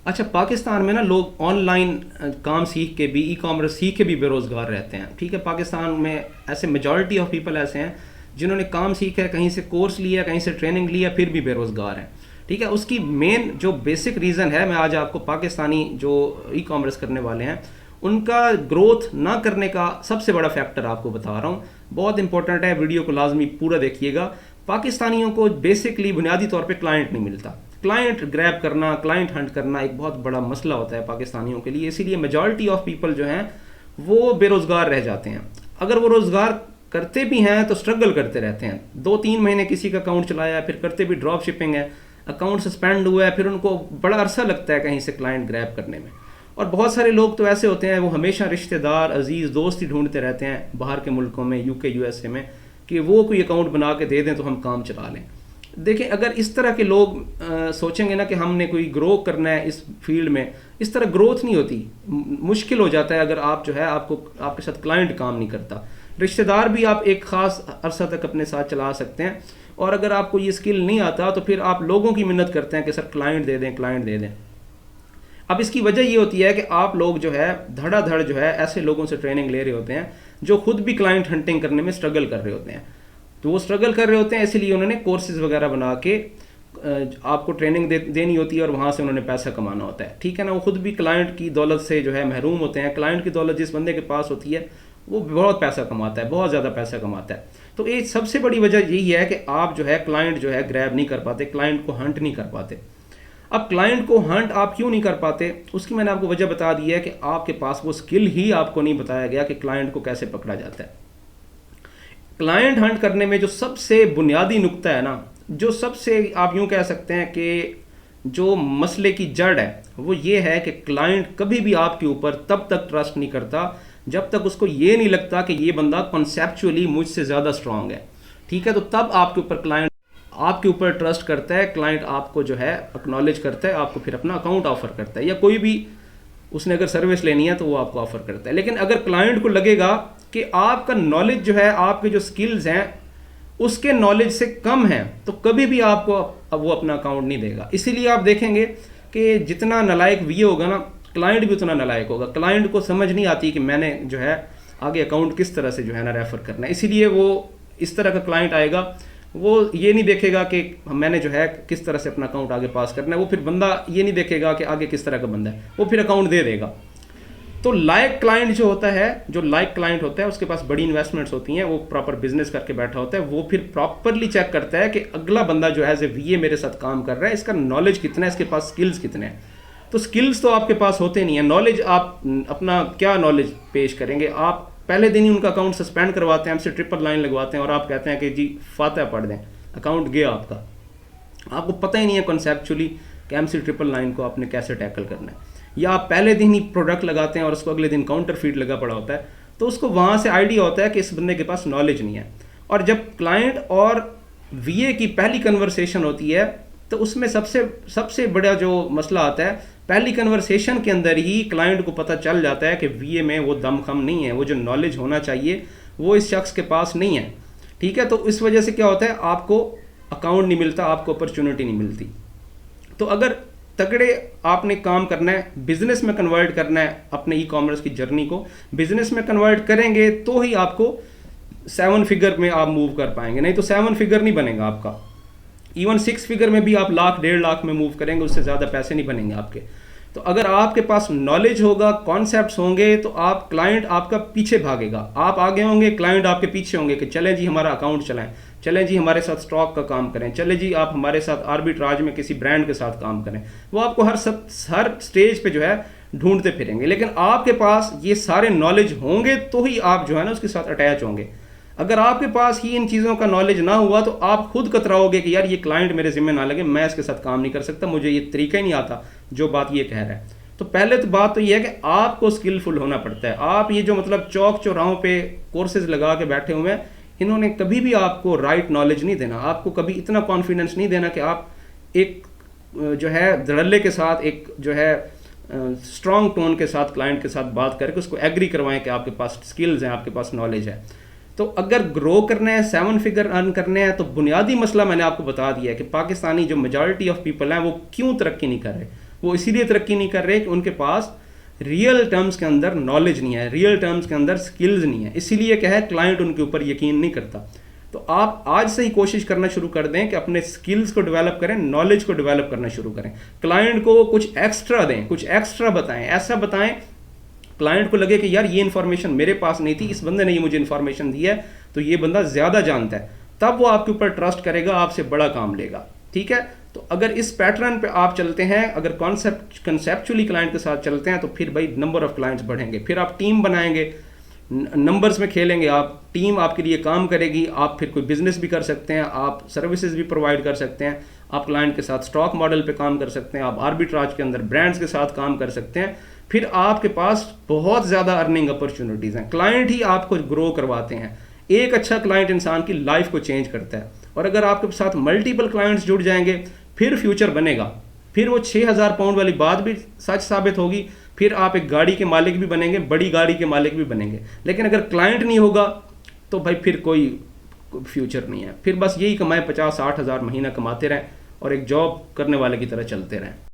اچھا، پاکستان میں نا لوگ آن لائن کام سیکھ کے بھی، ای کامرس سیکھ کے بھی بے روزگار رہتے ہیں. ٹھیک ہے، پاکستان میں ایسے میجورٹی آف پیپل ایسے ہیں جنہوں نے کام سیکھا ہے، کہیں سے کورس لیا، کہیں سے ٹریننگ لیا، پھر بھی بے روزگار ہیں. ٹھیک ہے، اس کی مین جو بیسک ریزن ہے، میں آج آپ کو پاکستانی جو ای کامرس کرنے والے ہیں ان کا گروتھ نہ کرنے کا سب سے بڑا فیکٹر آپ کو بتا رہا ہوں. بہت امپورٹنٹ ہے، ویڈیو کو لازمی پورا دیکھیے گا. پاکستانیوں کو بیسکلی بنیادی طور پہ کلائنٹ نہیں ملتا. کلائنٹ گریب کرنا، کلائنٹ ہنٹ کرنا ایک بہت بڑا مسئلہ ہوتا ہے پاکستانیوں کے لیے. اسی لیے میجورٹی آف پیپل جو ہیں وہ بے روزگار رہ جاتے ہیں. اگر وہ روزگار کرتے بھی ہیں تو اسٹرگل کرتے رہتے ہیں. 2-3 مہینے کسی کا اکاؤنٹ چلایا، پھر کرتے بھی ڈراپ شپنگ ہے، اکاؤنٹ سسپینڈ ہوا ہے، پھر ان کو بڑا عرصہ لگتا ہے کہیں سے کلائنٹ گریب کرنے میں. اور بہت سارے لوگ تو ایسے ہوتے ہیں وہ ہمیشہ رشتہ دار، عزیز، دوست ہی ڈھونڈتے رہتے ہیں باہر کے ملکوں میں، UK USA میں، کہ وہ کوئی اکاؤنٹ بنا کے دے دیں تو ہم کام چلا لیں. دیکھیں، اگر اس طرح کے لوگ سوچیں گے نا کہ ہم نے کوئی گرو کرنا ہے اس فیلڈ میں، اس طرح گروتھ نہیں ہوتی. مشکل ہو جاتا ہے اگر آپ جو ہے آپ کے ساتھ کلائنٹ کام نہیں کرتا. رشتہ دار بھی آپ ایک خاص عرصہ تک اپنے ساتھ چلا سکتے ہیں، اور اگر آپ کو یہ اسکل نہیں آتا تو پھر آپ لوگوں کی منت کرتے ہیں کہ سر کلائنٹ دے دیں، کلائنٹ دے دیں. اب اس کی وجہ یہ ہوتی ہے کہ آپ لوگ جو ہے دھڑا دھڑ جو ہے ایسے لوگوں سے ٹریننگ لے رہے ہوتے ہیں جو خود بھی کلائنٹ ہنٹنگ کرنے میں اسٹرگل کر رہے ہوتے ہیں. تو وہ اسٹرگل کر رہے ہوتے ہیں، اسی لیے انہوں نے کورسز وغیرہ بنا کے آپ کو ٹریننگ دینی ہوتی ہے، اور وہاں سے انہوں نے پیسہ کمانا ہوتا ہے. ٹھیک ہے نا، وہ خود بھی کلائنٹ کی دولت سے جو ہے محروم ہوتے ہیں. کلائنٹ کی دولت جس بندے کے پاس ہوتی ہے وہ بہت پیسہ کماتا ہے، بہت زیادہ پیسہ کماتا ہے. تو یہ سب سے بڑی وجہ یہی ہے کہ آپ جو ہے کلائنٹ جو ہے گریب نہیں کر پاتے، کلائنٹ کو ہنٹ نہیں کر پاتے. اب کلائنٹ کو ہنٹ آپ کیوں نہیں کر پاتے، اس کی میں نے آپ کو وجہ بتا دی ہے کہ آپ کے پاس وہ اسکل ہی آپ کو نہیں بتایا گیا کہ کلائنٹ کو کیسے پکڑا جاتا ہے. کلائنٹ ہنٹ کرنے میں جو سب سے بنیادی نقطہ ہے نا، جو سب سے آپ یوں کہہ سکتے ہیں کہ جو مسئلے کی جڑ ہے، وہ یہ ہے کہ کلائنٹ کبھی بھی آپ کے اوپر تب تک ٹرسٹ نہیں کرتا جب تک اس کو یہ نہیں لگتا کہ یہ بندہ کنسیپچولی مجھ سے زیادہ اسٹرانگ ہے. ٹھیک ہے، تو تب آپ کے اوپر کلائنٹ آپ کے اوپر ٹرسٹ کرتا ہے، کلائنٹ آپ کو جو ہے اکنالج کرتا ہے، آپ کو پھر اپنا اکاؤنٹ آفر کرتا ہے، یا کوئی بھی اس نے اگر سروس لینی ہے تو وہ آپ کو آفر کرتا ہے. لیکن اگر کلائنٹ کو لگے گا کہ آپ کا نالج جو ہے، آپ کے جو سکلز ہیں اس کے نالج سے کم ہیں، تو کبھی بھی آپ کو وہ اپنا اکاؤنٹ نہیں دے گا. اسی لیے آپ دیکھیں گے کہ جتنا نالائق وی ہوگا نا، کلائنٹ بھی اتنا نالائق ہوگا. کلائنٹ کو سمجھ نہیں آتی کہ میں نے جو ہے آگے اکاؤنٹ کس طرح سے جو ہے نا ریفر کرنا ہے. اسی لیے وہ اس طرح کا کلائنٹ آئے گا، وہ یہ نہیں دیکھے گا کہ میں نے جو ہے کس طرح سے اپنا اکاؤنٹ آگے پاس کرنا ہے. وہ پھر بندہ یہ نہیں دیکھے گا کہ آگے کس طرح کا بندہ ہے، وہ پھر اکاؤنٹ دے دے گا. تو لائق کلائنٹ جو ہوتا ہے، جو لائق کلائنٹ ہوتا ہے، اس کے پاس بڑی انویسٹمنٹس ہوتی ہیں، وہ پراپر بزنس کر کے بیٹھا ہوتا ہے، وہ پھر پراپرلی چیک کرتا ہے کہ اگلا بندہ جو ایز اے وی اے میرے ساتھ کام کر رہا ہے، اس کا نالج کتنا ہے، اس کے پاس سکلز کتنے ہیں. تو سکلز تو آپ کے پاس ہوتے نہیں ہیں، نالج آپ اپنا کیا نالج پیش کریں گے. آپ پہلے دن ہی ان کا اکاؤنٹ سسپینڈ کرواتے ہیں، ہم سے ٹرپل لائن لگواتے ہیں، اور آپ کہتے ہیں کہ جی فاتحہ پڑھ دیں، اکاؤنٹ گیا آپ کا. آپ کو پتہ ہی نہیں ہے کنسیپچولی کہ ایم سی ٹرپل لائن کو آپ نے کیسے ٹیکل کرنا ہے. یا آپ پہلے دن ہی پروڈکٹ لگاتے ہیں اور اس کو اگلے دن کاؤنٹر فیٹ لگا پڑا ہوتا ہے، تو اس کو وہاں سے آئیڈیا ہوتا ہے کہ اس بندے کے پاس نالج نہیں ہے. اور جب کلائنٹ اور وی اے کی پہلی کنورسیشن ہوتی ہے تو اس میں سب سے بڑا جو مسئلہ آتا ہے، پہلی کنورسیشن کے اندر ہی کلائنٹ کو پتہ چل جاتا ہے کہ وی اے میں وہ دم خم نہیں ہے، وہ جو نالج ہونا چاہیے وہ اس شخص کے پاس نہیں ہے. ٹھیک ہے، تو اس وجہ سے کیا ہوتا ہے، آپ کو اکاؤنٹ نہیں ملتا، آپ کو اپرچونٹی نہیں ملتی. تو اگر تگڑے آپ نے کام کرنا ہے، بزنس میں کنورٹ کرنا ہے، اپنے ای کامرس کی جرنی کو بزنس میں کنورٹ کریں گے تو ہی آپ کو 7 فگر میں آپ موو کر پائیں گے. نہیں تو 7 فگر نہیں بنے گا آپ کا. ایون 6 فگر میں بھی آپ 1,00,000 1,50,000 میں موو کریں گے، اس سے زیادہ پیسے نہیں بنیں گے آپ کے. تو اگر آپ کے پاس نالج ہوگا، کانسیپٹس ہوں گے، تو آپ کلائنٹ آپ کا پیچھے بھاگے گا. آپ آگے ہوں گے، کلائنٹ آپ کے پیچھے ہوں گے کہ چلیں جی ہمارا اکاؤنٹ چلائیں، چلیں جی ہمارے ساتھ اسٹاک کا کام کریں، چلیں جی آپ ہمارے ساتھ آربیٹراج میں کسی برانڈ کے ساتھ کام کریں. وہ آپ کو ہر سٹیج پہ جو ہے ڈھونڈتے پھریں گے. لیکن آپ کے پاس یہ سارے نالج ہوں گے تو ہی آپ جو ہے نا اس کے ساتھ اٹیچ ہوں گے. اگر آپ کے پاس ہی ان چیزوں کا نالج نہ ہوا تو آپ خود کتراؤ گے کہ یار یہ کلائنٹ میرے ذمہ نہ لگے، میں اس کے ساتھ کام نہیں کر سکتا، مجھے یہ طریقہ ہی نہیں آتا جو بات یہ کہہ رہا ہے. تو پہلے تو بات تو یہ ہے کہ آپ کو اسکلفل ہونا پڑتا ہے. آپ یہ جو مطلب چوک چوراہوں پہ کورسز لگا کے بیٹھے ہوئے ہیں، انہوں نے کبھی بھی آپ کو رائٹ نالج نہیں دینا. آپ کو کبھی اتنا کانفیڈنس نہیں دینا کہ آپ ایک جو ہے دھڑلے کے ساتھ، ایک جو ہے اسٹرانگ ٹون کے ساتھ کلائنٹ کے ساتھ بات کر کے اس کو ایگری کروائیں کہ آپ کے پاس اسکلز ہیں، آپ کے پاس نالج ہے. تو اگر گرو کرنا ہے، 7 فگر ارن کرنے ہیں، تو بنیادی مسئلہ میں نے آپ کو بتا دیا ہے کہ پاکستانی جو میجورٹی آف پیپل ہیں وہ کیوں ترقی نہیں کر رہے. وہ اسی لیے ترقی نہیں کر رہے کہ ان کے پاس ریئل ٹرمز کے اندر نالج نہیں ہے، ریئل ٹرمز کے اندر سکلز نہیں ہے، اسی لیے کیا ہے کلائنٹ ان کے اوپر یقین نہیں کرتا. تو آپ آج سے ہی کوشش کرنا شروع کر دیں کہ اپنے سکلز کو ڈیولپ کریں، نالج کو ڈیولپ کرنا شروع کریں. کلائنٹ کو کچھ ایکسٹرا دیں، کچھ ایکسٹرا بتائیں، ایسا بتائیں کلائنٹ کو لگے کہ یار یہ انفارمیشن میرے پاس نہیں تھی، اس بندے نے یہ مجھے انفارمیشن دی ہے تو یہ بندہ زیادہ جانتا ہے. تب وہ آپ کے اوپر ٹرسٹ کرے گا، آپ سے بڑا کام لے گا. ٹھیک ہے، تو اگر اس پیٹرن پہ آپ چلتے ہیں، اگر کنسیپچولی کلائنٹ کے ساتھ چلتے ہیں تو پھر بھائی نمبر آف کلائنٹس بڑھیں گے، پھر آپ ٹیم بنائیں گے، نمبرز میں کھیلیں گے آپ، ٹیم آپ کے لیے کام کرے گی، آپ پھر کوئی بزنس بھی کر سکتے ہیں، آپ سروسز بھی پرووائڈ کر سکتے ہیں، آپ کلائنٹ کے ساتھ اسٹاک ماڈل پہ کام کر سکتے ہیں، آپ آربیٹراج کے اندر برانڈز کے ساتھ کام کر سکتے ہیں. پھر آپ کے پاس بہت زیادہ ارننگ اپرچونیٹیز ہیں. کلائنٹ ہی آپ کو گرو کرواتے ہیں. ایک اچھا کلائنٹ انسان کی لائف کو چینج کرتا ہے. اور اگر آپ کے ساتھ ملٹیپل کلائنٹس جڑ جائیں گے پھر فیوچر بنے گا، پھر وہ 6,000 پاؤنڈ والی بات بھی سچ ثابت ہوگی، پھر آپ ایک گاڑی کے مالک بھی بنیں گے، بڑی گاڑی کے مالک بھی بنیں گے. لیکن اگر کلائنٹ نہیں ہوگا تو بھائی پھر کوئی فیوچر نہیں ہے. پھر بس یہی کمائیں 50-60 ہزار مہینہ کماتے رہیں اور ایک جاب کرنے والے کی طرح چلتے رہیں.